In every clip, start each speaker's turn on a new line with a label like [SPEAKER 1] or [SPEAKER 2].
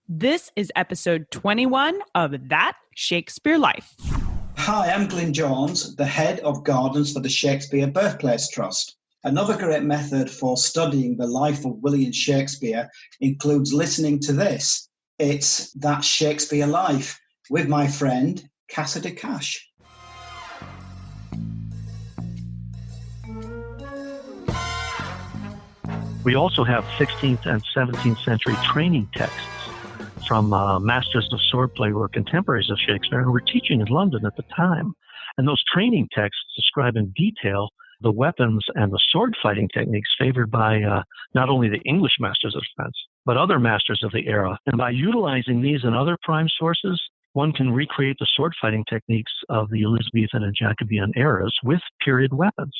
[SPEAKER 1] This is episode 21 of That Shakespeare Life.
[SPEAKER 2] Hi, I'm Glyn Jones, the head of Gardens for the Shakespeare Birthplace Trust. Another great method for studying the life of William Shakespeare includes listening to this. It's That Shakespeare Life with my friend Cassidy Cash.
[SPEAKER 3] We also have 16th and 17th century training texts from masters of swordplay who were contemporaries of Shakespeare who were teaching in London at the time. And those training texts describe in detail the weapons and the sword fighting techniques favored by not only the English masters of defense, but other masters of the era. And by utilizing these and other prime sources, one can recreate the sword fighting techniques of the Elizabethan and Jacobean eras with period weapons.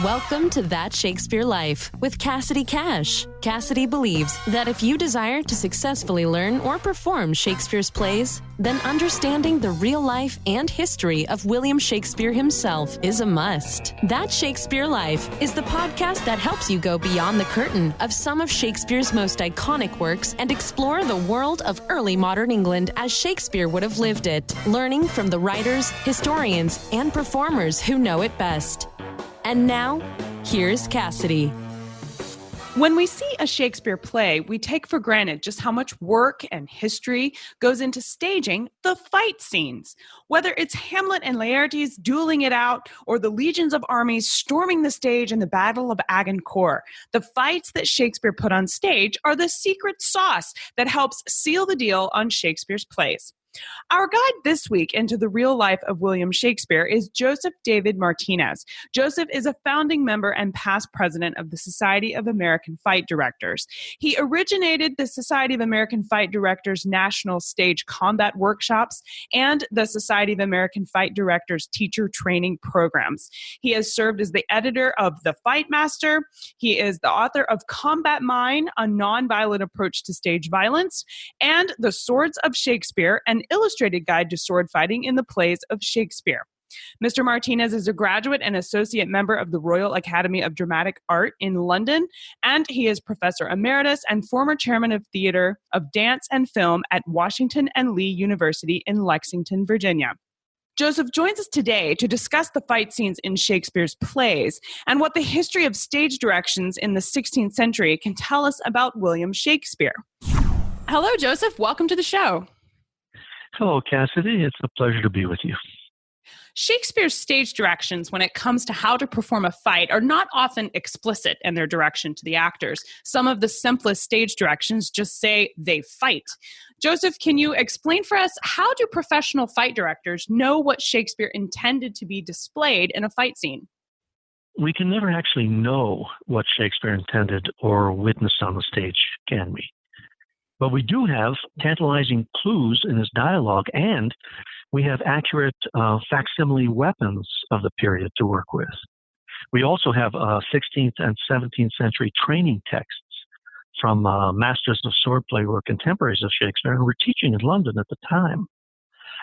[SPEAKER 4] Welcome to That Shakespeare Life with Cassidy Cash. Cassidy believes that if you desire to successfully learn or perform Shakespeare's plays, then understanding the real life and history of William Shakespeare himself is a must. That Shakespeare Life is the podcast that helps you go beyond the curtain of some of Shakespeare's most iconic works and explore the world of early modern England as Shakespeare would have lived it, learning from the writers, historians, and performers who know it best. And now, here's Cassidy.
[SPEAKER 1] When we see a Shakespeare play, we take for granted just how much work and history goes into staging the fight scenes. Whether it's Hamlet and Laertes dueling it out or the legions of armies storming the stage in the Battle of Agincourt, the fights that Shakespeare put on stage are the secret sauce that helps seal the deal on Shakespeare's plays. Our guide this week into the real life of William Shakespeare is Joseph David Martinez. Joseph is a founding member and past president of the Society of American Fight Directors. He originated the Society of American Fight Directors National Stage Combat Workshops and the Society of American Fight Directors Teacher Training Programs. He has served as the editor of The Fight Master. He is the author of Combat Mine, a nonviolent approach to stage violence, and The Swords of Shakespeare, an illustrated guide to sword fighting in the plays of Shakespeare. Mr. Martinez is a graduate and associate member of the Royal Academy of Dramatic Art in London, and he is professor emeritus and former chairman of theater of dance and film at Washington and Lee University in Lexington, Virginia. Joseph joins us today to discuss the fight scenes in Shakespeare's plays and what the history of stage directions in the 16th century can tell us about William Shakespeare. Hello, Joseph. Welcome to the show.
[SPEAKER 3] Hello, Cassidy. It's a pleasure to be with you.
[SPEAKER 1] Shakespeare's stage directions when it comes to how to perform a fight are not often explicit in their direction to the actors. Some of the simplest stage directions just say they fight. Joseph, can you explain for us how do professional fight directors know what Shakespeare intended to be displayed in a fight scene?
[SPEAKER 3] We can never actually know what Shakespeare intended or witnessed on the stage, can we? But we do have tantalizing clues in his dialogue, and we have accurate facsimile weapons of the period to work with. We also have 16th and 17th century training texts from masters of swordplay who were contemporaries of Shakespeare who were teaching in London at the time.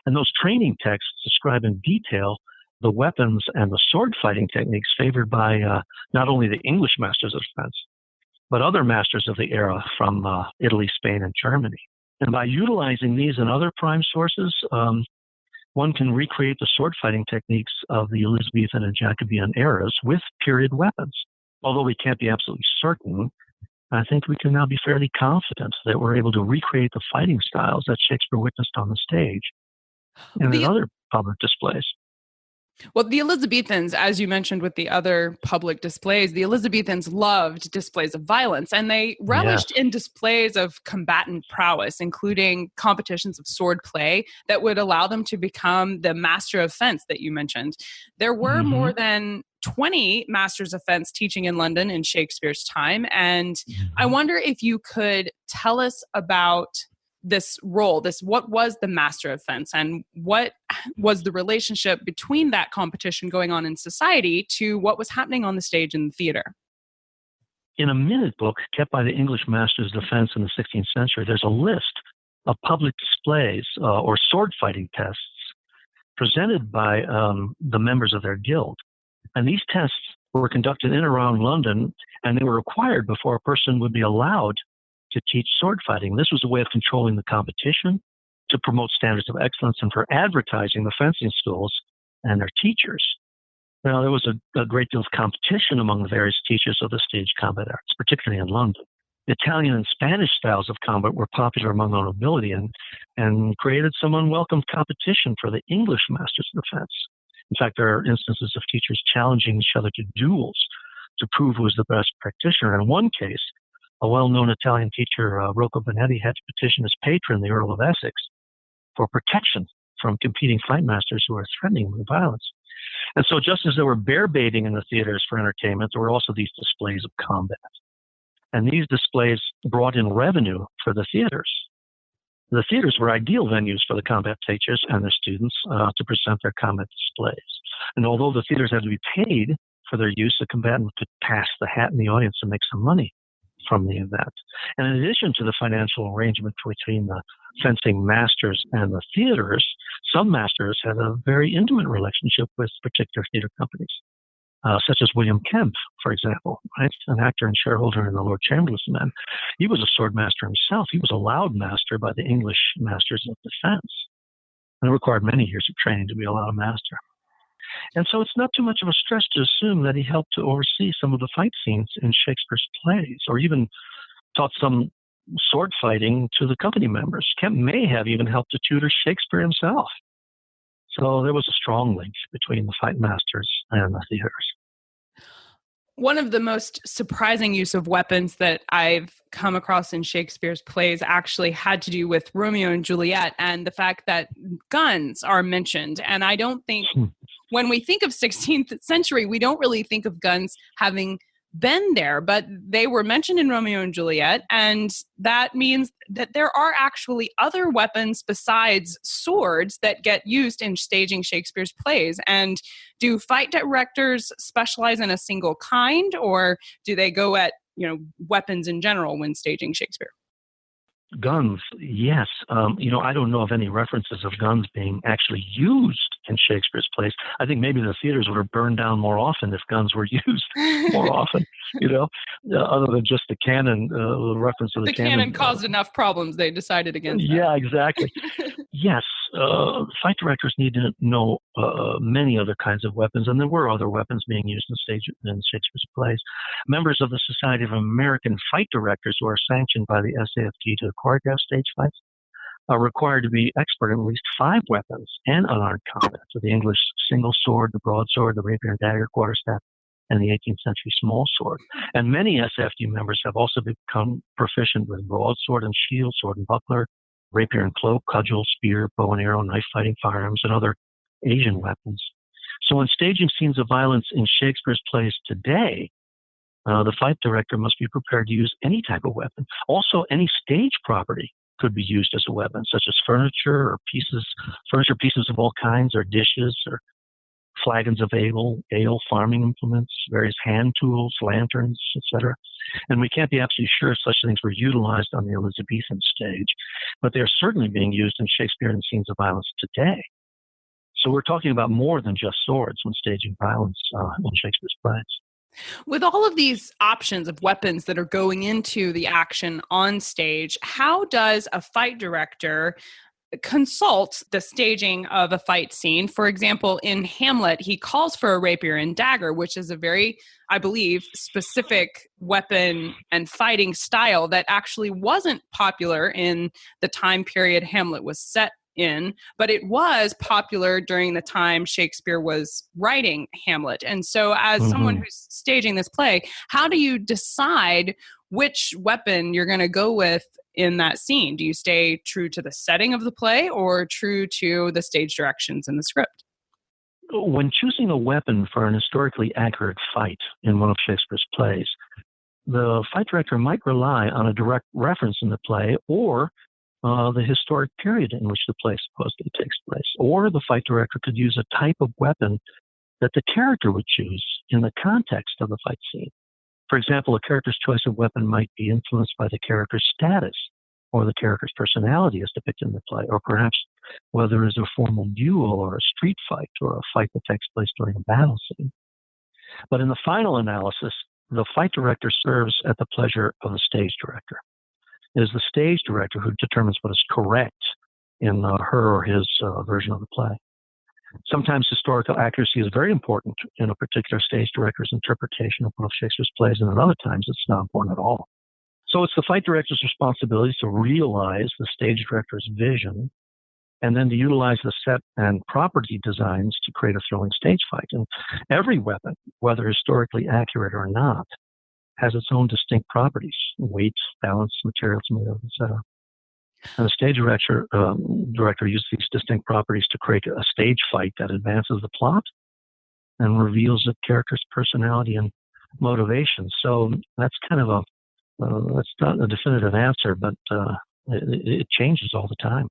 [SPEAKER 3] And those training texts describe in detail the weapons and the sword fighting techniques favored by not only the English masters of defense, but other masters of the era from Italy, Spain, and Germany. And by utilizing these and other prime sources, one can recreate the sword fighting techniques of the Elizabethan and Jacobean eras with period weapons. Although we can't be absolutely certain, I think we can now be fairly confident that we're able to recreate the fighting styles that Shakespeare witnessed on the stage and in other public displays.
[SPEAKER 1] Well, the Elizabethans, as you mentioned with the other public displays, the Elizabethans loved displays of violence, and they relished in displays of combatant prowess, including competitions of sword play that would allow them to become the master of fence that you mentioned. There were more than 20 masters of fence teaching in London in Shakespeare's time, and I wonder if you could tell us about this role, what was the master of fence and what was the relationship between that competition going on in society to what was happening on the stage in the theater?
[SPEAKER 3] In a minute book kept by the English masters of fence in the 16th century, there's a list of public displays or sword fighting tests presented by the members of their guild. And these tests were conducted in and around London, and they were required before a person would be allowed to teach sword fighting. This was a way of controlling the competition, to promote standards of excellence, and for advertising the fencing schools and their teachers. Now, there was a great deal of competition among the various teachers of the stage combat arts, particularly in London. Italian and Spanish styles of combat were popular among the nobility and created some unwelcome competition for the English masters of defense. In fact, there are instances of teachers challenging each other to duels to prove who was the best practitioner. In one case, a well-known Italian teacher, Rocco Bonetti, had to petition his patron, the Earl of Essex, for protection from competing fight masters who were threatening with violence. And so just as there were bear baiting in the theaters for entertainment, there were also these displays of combat. And these displays brought in revenue for the theaters. The theaters were ideal venues for the combat teachers and their students to present their combat displays. And although the theaters had to be paid for their use, the combatant could pass the hat in the audience and make some money from the event. And in addition to the financial arrangement between the fencing masters and the theaters, some masters had a very intimate relationship with particular theater companies. Such as William Kemp, for example, right? An actor and shareholder in the Lord Chamberlain's Men. He was a sword master himself. He was a loud master by the English masters of defense. And it required many years of training to be a loud master. And so it's not too much of a stretch to assume that he helped to oversee some of the fight scenes in Shakespeare's plays, or even taught some sword fighting to the company members. Kemp may have even helped to tutor Shakespeare himself. So there was a strong link between the fight masters and the theaters.
[SPEAKER 1] One of the most surprising use of weapons that I've come across in Shakespeare's plays actually had to do with Romeo and Juliet and the fact that guns are mentioned. And I don't think when we think of 16th century, we don't really think of guns having been there, but they were mentioned in Romeo and Juliet, and that means that there are actually other weapons besides swords that get used in staging Shakespeare's plays. And do fight directors specialize in a single kind, or do they go at, weapons in general when staging Shakespeare?
[SPEAKER 3] Guns, yes. I don't know of any references of guns being actually used in Shakespeare's plays. I think maybe the theaters would have burned down more often if guns were used more often, other than just the cannon, the reference to the cannon.
[SPEAKER 1] The cannon caused enough problems, they decided against that.
[SPEAKER 3] Yeah, exactly. Yes, fight directors need to know many other kinds of weapons, and there were other weapons being used in Shakespeare's plays. Members of the Society of American Fight Directors, who are sanctioned by the SAFT to choreograph stage fights, are required to be expert in at least 5 weapons and unarmed combat: so the English single sword, the broadsword, the rapier and dagger, quarterstaff, and the 18th century small sword. And many SFD members have also become proficient with broadsword and shield, sword and buckler, rapier and cloak, cudgel, spear, bow and arrow, knife fighting, firearms, and other Asian weapons. So in staging scenes of violence in Shakespeare's plays today, the fight director must be prepared to use any type of weapon. Also, any stage property could be used as a weapon, such as furniture pieces of all kinds, or dishes, or flagons of ale, farming implements, various hand tools, lanterns, etc. And we can't be absolutely sure if such things were utilized on the Elizabethan stage, but they're certainly being used in Shakespearean scenes of violence today. So we're talking about more than just swords when staging violence in Shakespeare's plays.
[SPEAKER 1] With all of these options of weapons that are going into the action on stage, how does a fight director consult the staging of a fight scene? For example, in Hamlet, he calls for a rapier and dagger, which is a very, I believe, specific weapon and fighting style that actually wasn't popular in the time period Hamlet was set in, but it was popular during the time Shakespeare was writing Hamlet. And so as someone who's staging this play, how do you decide which weapon you're going to go with in that scene? Do you stay true to the setting of the play or true to the stage directions in the script?
[SPEAKER 3] When choosing a weapon for an historically accurate fight in one of Shakespeare's plays, the fight director might rely on a direct reference in the play or the historic period in which the play supposedly takes place. Or the fight director could use a type of weapon that the character would choose in the context of the fight scene. For example, a character's choice of weapon might be influenced by the character's status or the character's personality as depicted in the play, or perhaps whether it's a formal duel or a street fight or a fight that takes place during a battle scene. But in the final analysis, the fight director serves at the pleasure of the stage director. is the stage director who determines what is correct in her or his version of the play. Sometimes historical accuracy is very important in a particular stage director's interpretation of one of Shakespeare's plays, and at other times it's not important at all. So it's the fight director's responsibility to realize the stage director's vision and then to utilize the set and property designs to create a thrilling stage fight. And every weapon, whether historically accurate or not, has its own distinct properties: weight, balance, materials made of, etc. And the stage director uses these distinct properties to create a stage fight that advances the plot and reveals the character's personality and motivation. So that's kind of that's not a definitive answer, but it changes all the time.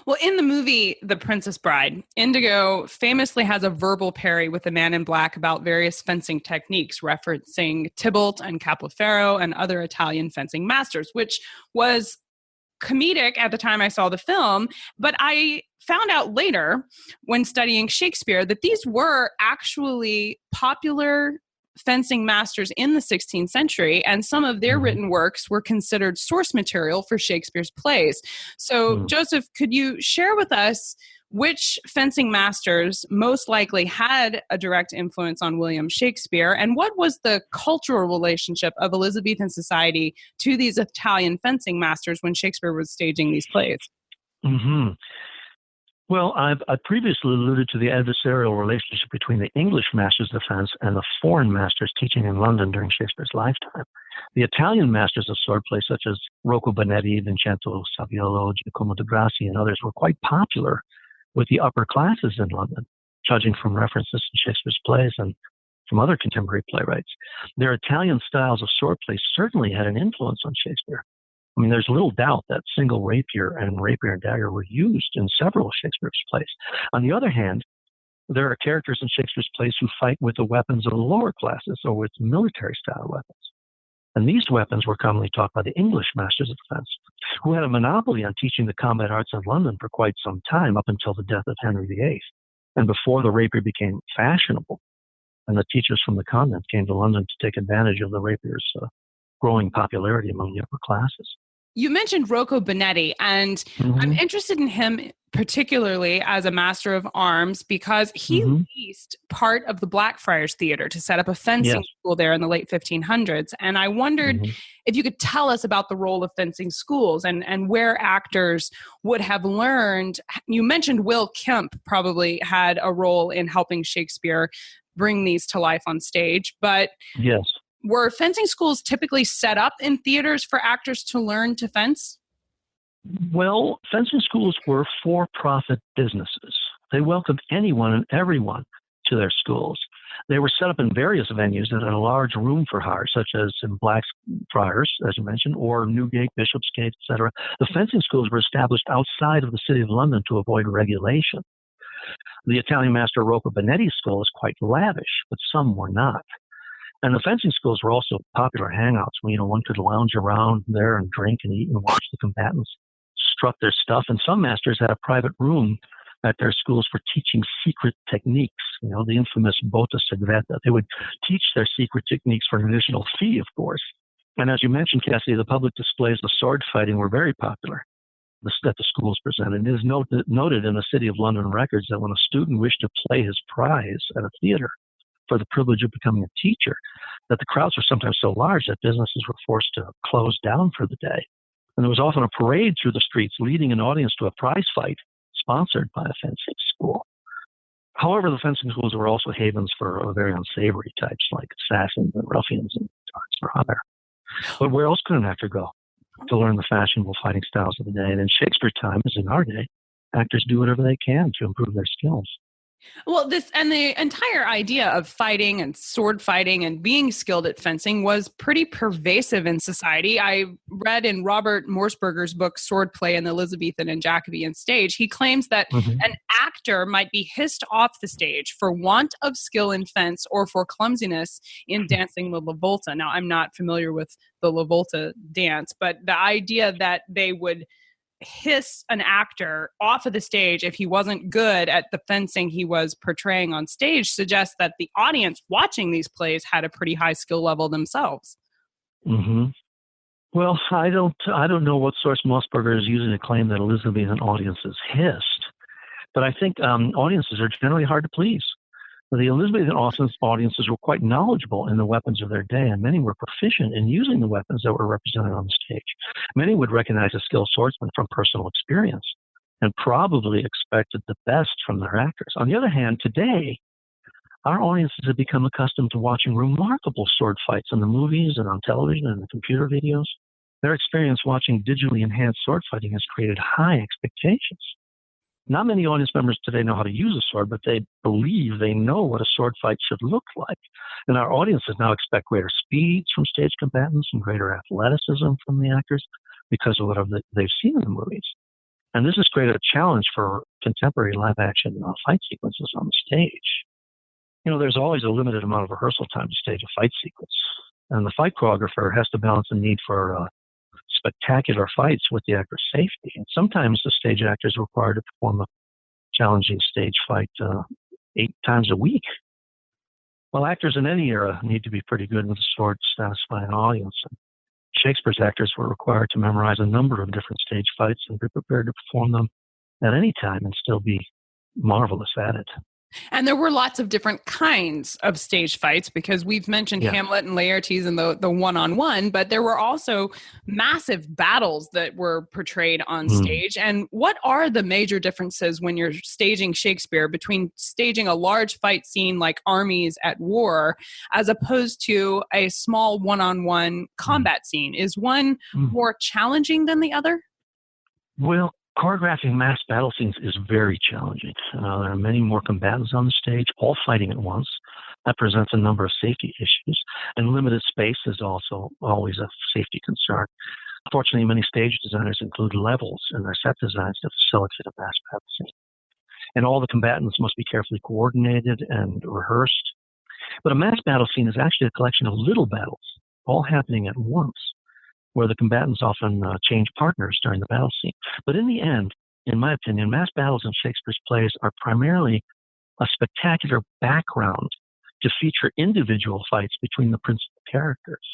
[SPEAKER 1] Well, in the movie The Princess Bride, Indigo famously has a verbal parry with the man in black about various fencing techniques, referencing Tybalt and Capoferro and other Italian fencing masters, which was comedic at the time I saw the film. But I found out later when studying Shakespeare that these were actually popular fencing masters in the 16th century, and some of their written works were considered source material for Shakespeare's plays. So, Joseph, could you share with us which fencing masters most likely had a direct influence on William Shakespeare, and what was the cultural relationship of Elizabethan society to these Italian fencing masters when Shakespeare was staging these plays?
[SPEAKER 3] Well, I previously alluded to the adversarial relationship between the English masters of defense and the foreign masters teaching in London during Shakespeare's lifetime. The Italian masters of swordplay, such as Rocco Bonetti, Vincenzo Saviolo, Giacomo de Grassi, and others, were quite popular with the upper classes in London, judging from references to Shakespeare's plays and from other contemporary playwrights. Their Italian styles of swordplay certainly had an influence on Shakespeare. I mean, there's little doubt that single rapier and dagger were used in several of Shakespeare's plays. On the other hand, there are characters in Shakespeare's plays who fight with the weapons of the lower classes or with military-style weapons. And these weapons were commonly taught by the English masters of defense, who had a monopoly on teaching the combat arts in London for quite some time, up until the death of Henry VIII, and before the rapier became fashionable, and the teachers from the continent came to London to take advantage of the rapier's growing popularity among the upper classes.
[SPEAKER 1] You mentioned Rocco Bonetti, and I'm interested in him particularly as a master of arms because he leased part of the Blackfriars Theater to set up a fencing school there in the late 1500s. And I wondered if you could tell us about the role of fencing schools and where actors would have learned. You mentioned Will Kemp probably had a role in helping Shakespeare bring these to life on stage, but
[SPEAKER 3] yes.
[SPEAKER 1] Were fencing schools typically set up in theaters for actors to learn to fence?
[SPEAKER 3] Well, fencing schools were for-profit businesses. They welcomed anyone and everyone to their schools. They were set up in various venues that had a large room for hire, such as in Blackfriars, as you mentioned, or Newgate, Bishopsgate, etc. The fencing schools were established outside of the city of London to avoid regulation. The Italian master Rocco Bonetti's school is quite lavish, but some were not. And the fencing schools were also popular hangouts where, one could lounge around there and drink and eat and watch the combatants strut their stuff. And some masters had a private room at their schools for teaching secret techniques, the infamous botta segreta. They would teach their secret techniques for an additional fee, of course. And as you mentioned, Cassie, the public displays of sword fighting were very popular that the schools presented. It is noted in the City of London records that when a student wished to play his prize at a theater for the privilege of becoming a teacher, that the crowds were sometimes so large that businesses were forced to close down for the day. And there was often a parade through the streets leading an audience to a prize fight sponsored by a fencing school. However, the fencing schools were also havens for very unsavory types like assassins and ruffians and tarts for hire. But where else could an actor go to learn the fashionable fighting styles of the day? And in Shakespeare time, as in our day, actors do whatever they can to improve their skills.
[SPEAKER 1] Well, the entire idea of fighting and sword fighting and being skilled at fencing was pretty pervasive in society. I read in Robert Morseberger's book, Swordplay in the Elizabethan and Jacobean Stage, he claims that an actor might be hissed off the stage for want of skill in fence or for clumsiness in dancing the La Volta. Now, I'm not familiar with the La Volta dance, but the idea that they would hiss an actor off of the stage if he wasn't good at the fencing he was portraying on stage suggests that the audience watching these plays had a pretty high skill level themselves.
[SPEAKER 3] Well, I don't know what source Mossberger is using to claim that Elizabethan audiences hissed, but I think audiences are generally hard to please. The Elizabethan audiences were quite knowledgeable in the weapons of their day, and many were proficient in using the weapons that were represented on the stage. Many would recognize a skilled swordsman from personal experience and probably expected the best from their actors. On the other hand, today, our audiences have become accustomed to watching remarkable sword fights in the movies and on television and the computer videos. Their experience watching digitally enhanced sword fighting has created high expectations. Not many audience members today know how to use a sword, but they believe they know what a sword fight should look like. And our audiences now expect greater speeds from stage combatants and greater athleticism from the actors because of what they've seen in the movies. And this has created a challenge for contemporary live-action fight sequences on the stage. There's always a limited amount of rehearsal time to stage a fight sequence. And the fight choreographer has to balance the need for spectacular fights with the actor's safety. And sometimes the stage actor is required to perform a challenging stage fight 8 times a week. Well, actors in any era need to be pretty good with a sword to satisfy an audience. And Shakespeare's actors were required to memorize a number of different stage fights and be prepared to perform them at any time and still be marvelous at it.
[SPEAKER 1] And there were lots of different kinds of stage fights, because we've mentioned Hamlet and Laertes and the one-on-one, but there were also massive battles that were portrayed on stage. And what are the major differences when you're staging Shakespeare between staging a large fight scene like armies at war as opposed to a small one-on-one combat scene? Is one more challenging than the other?
[SPEAKER 3] Well, choreographing mass battle scenes is very challenging. There are many more combatants on the stage, all fighting at once. That presents a number of safety issues, and limited space is also always a safety concern. Fortunately, many stage designers include levels in their set designs to facilitate a mass battle scene. And all the combatants must be carefully coordinated and rehearsed. But a mass battle scene is actually a collection of little battles, all happening at once, where the combatants often change partners during the battle scene. But in the end, in my opinion, mass battles in Shakespeare's plays are primarily a spectacular background to feature individual fights between the principal characters.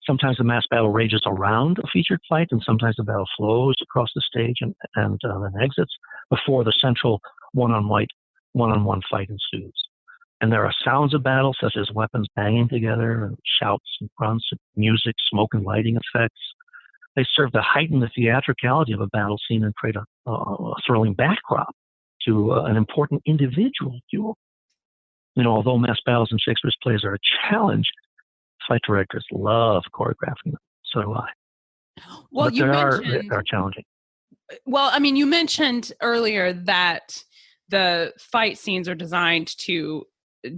[SPEAKER 3] Sometimes the mass battle rages around a featured fight, and sometimes the battle flows across the stage and then exits before the central one-on-one fight ensues. And there are sounds of battle, such as weapons banging together, and shouts and grunts, and music, smoke, and lighting effects. They serve to heighten the theatricality of a battle scene and create a thrilling backdrop to an important individual duel. Although mass battles in Shakespeare's plays are a challenge, fight directors love choreographing them. So do I.
[SPEAKER 1] Well,
[SPEAKER 3] but they are challenging.
[SPEAKER 1] Well, I mean, you mentioned earlier that the fight scenes are designed to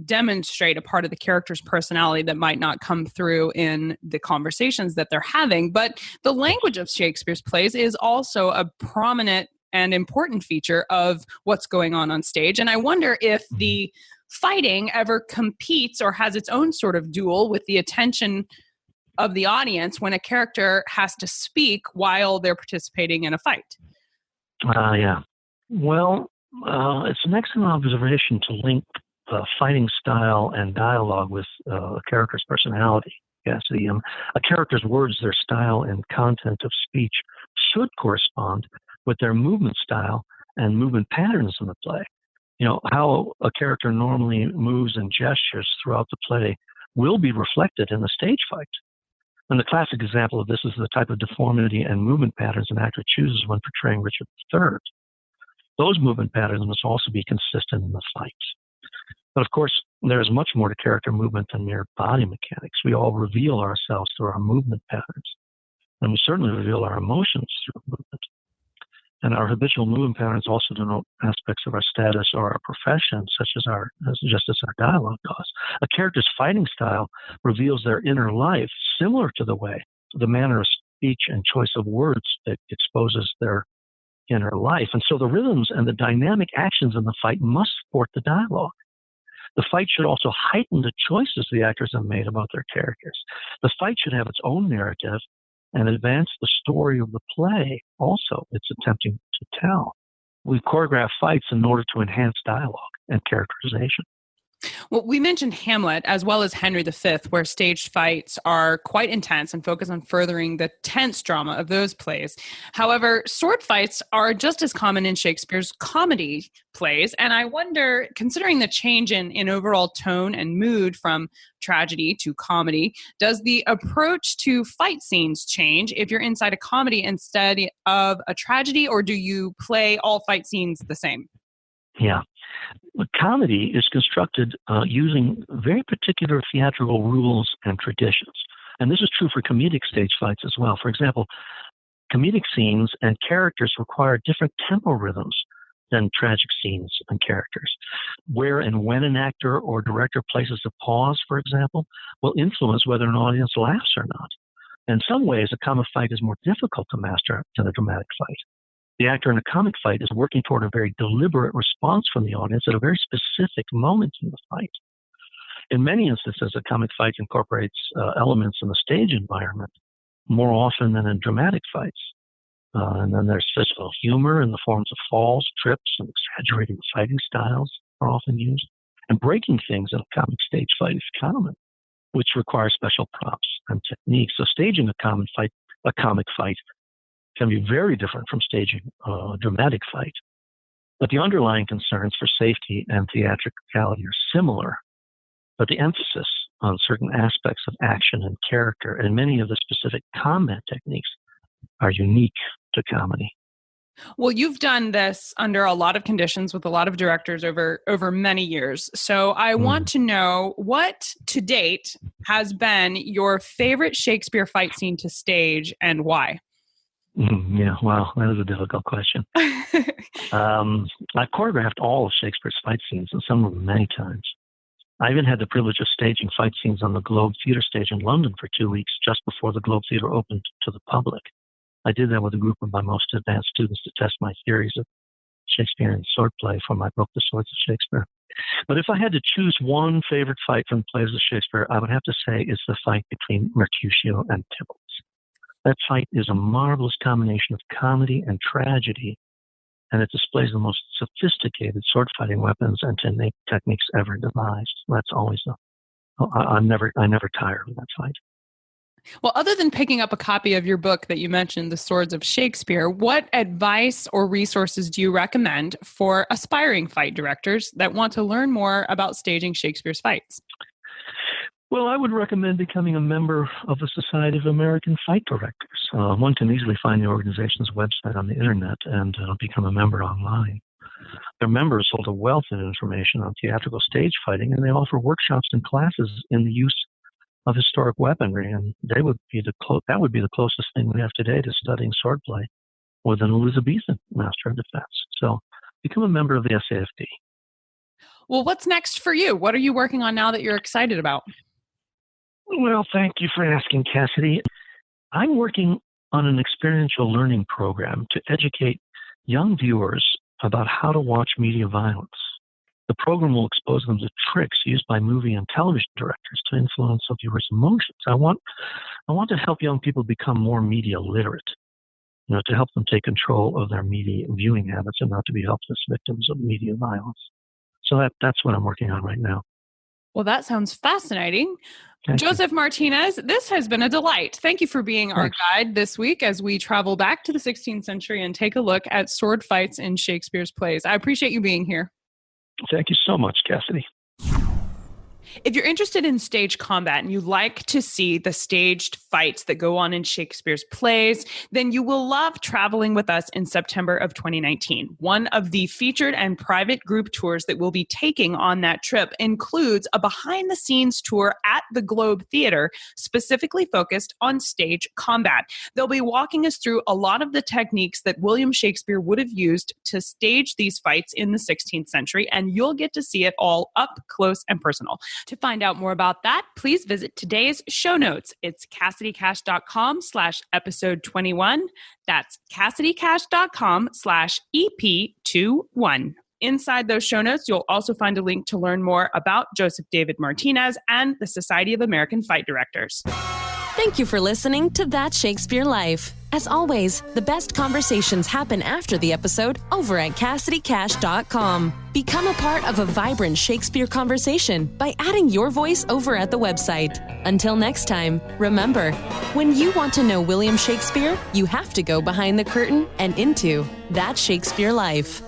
[SPEAKER 1] demonstrate a part of the character's personality that might not come through in the conversations that they're having. But the language of Shakespeare's plays is also a prominent and important feature of what's going on stage. And I wonder if the fighting ever competes or has its own sort of duel with the attention of the audience when a character has to speak while they're participating in a fight.
[SPEAKER 3] Yeah. Well, it's an excellent observation to link fighting style and dialogue with a character's personality. Yes, a character's words, their style and content of speech should correspond with their movement style and movement patterns in the play. How a character normally moves and gestures throughout the play will be reflected in the stage fight. And the classic example of this is the type of deformity and movement patterns an actor chooses when portraying Richard III. Those movement patterns must also be consistent in the fight. But of course, there is much more to character movement than mere body mechanics. We all reveal ourselves through our movement patterns, and we certainly reveal our emotions through movement. And our habitual movement patterns also denote aspects of our status or our profession, such as our dialogue does. A character's fighting style reveals their inner life, similar to the manner of speech and choice of words that exposes their inner life. And so the rhythms and the dynamic actions in the fight must support the dialogue. The fight should also heighten the choices the actors have made about their characters. The fight should have its own narrative and advance the story of the play also it's attempting to tell. We choreograph fights in order to enhance dialogue and characterization.
[SPEAKER 1] Well, we mentioned Hamlet as well as Henry V, where staged fights are quite intense and focus on furthering the tense drama of those plays. However, sword fights are just as common in Shakespeare's comedy plays. And I wonder, considering the change in overall tone and mood from tragedy to comedy, does the approach to fight scenes change if you're inside a comedy instead of a tragedy, or do you play all fight scenes the same?
[SPEAKER 3] Yeah. Comedy is constructed using very particular theatrical rules and traditions. And this is true for comedic stage fights as well. For example, comedic scenes and characters require different tempo rhythms than tragic scenes and characters. Where and when an actor or director places a pause, for example, will influence whether an audience laughs or not. In some ways, a comic fight is more difficult to master than a dramatic fight. The actor in a comic fight is working toward a very deliberate response from the audience at a very specific moment in the fight. In many instances, a comic fight incorporates elements in the stage environment more often than in dramatic fights. And then there's physical humor in the forms of falls, trips, and exaggerating fighting styles are often used. And breaking things in a comic stage fight is common, which requires special props and techniques. So staging a comic fight can be very different from staging a dramatic fight. But the underlying concerns for safety and theatricality are similar, but the emphasis on certain aspects of action and character and many of the specific combat techniques are unique to comedy.
[SPEAKER 1] Well, you've done this under a lot of conditions with a lot of directors over many years. So I want to know what, to date, has been your favorite Shakespeare fight scene to stage and why?
[SPEAKER 3] Yeah, wow, that is a difficult question. I've choreographed all of Shakespeare's fight scenes, and some of them many times. I even had the privilege of staging fight scenes on the Globe Theatre stage in London for 2 weeks, just before the Globe Theatre opened to the public. I did that with a group of my most advanced students to test my theories of Shakespearean swordplay for my book, The Swords of Shakespeare. But if I had to choose one favorite fight from plays of Shakespeare, I would have to say it's the fight between Mercutio and Tybalt. That fight is a marvelous combination of comedy and tragedy, and it displays the most sophisticated sword fighting weapons and techniques ever devised. That's always I never tire of that fight.
[SPEAKER 1] Well, other than picking up a copy of your book that you mentioned, The Swords of Shakespeare, what advice or resources do you recommend for aspiring fight directors that want to learn more about staging Shakespeare's fights?
[SPEAKER 3] Well, I would recommend becoming a member of the Society of American Fight Directors. One can easily find the organization's website on the internet and become a member online. Their members hold a wealth of information on theatrical stage fighting, and they offer workshops and classes in the use of historic weaponry, and that would be the closest thing we have today to studying swordplay with an Elizabethan master of defense. So become a member of the SAFD.
[SPEAKER 1] Well, what's next for you? What are you working on now that you're excited about?
[SPEAKER 3] Well, thank you for asking, Cassidy. I'm working on an experiential learning program to educate young viewers about how to watch media violence. The program will expose them to tricks used by movie and television directors to influence a viewer's emotions. I want to help young people become more media literate, to help them take control of their media viewing habits and not to be helpless victims of media violence. So that's what I'm working on right now.
[SPEAKER 1] Well, that sounds fascinating.
[SPEAKER 3] Thank
[SPEAKER 1] Joseph Martinez, this has been a delight. Thank you for being our guide this week as we travel back to the 16th century and take a look at sword fights in Shakespeare's plays. I appreciate you being here.
[SPEAKER 3] Thank you so much, Cassidy.
[SPEAKER 1] If you're interested in stage combat and you like to see the staged fights that go on in Shakespeare's plays, then you will love traveling with us in September of 2019. One of the featured and private group tours that we'll be taking on that trip includes a behind-the-scenes tour at the Globe Theatre, specifically focused on stage combat. They'll be walking us through a lot of the techniques that William Shakespeare would have used to stage these fights in the 16th century, and you'll get to see it all up close and personal. To find out more about that, please visit today's show notes. It's CassidyCash.com/episode 21. That's CassidyCash.com/EP21. Inside those show notes, you'll also find a link to learn more about Joseph David Martinez and the Society of American Fight Directors.
[SPEAKER 4] Thank you for listening to That Shakespeare Life. As always, the best conversations happen after the episode over at CassidyCash.com. Become a part of a vibrant Shakespeare conversation by adding your voice over at the website. Until next time, remember, when you want to know William Shakespeare, you have to go behind the curtain and into That Shakespeare Life.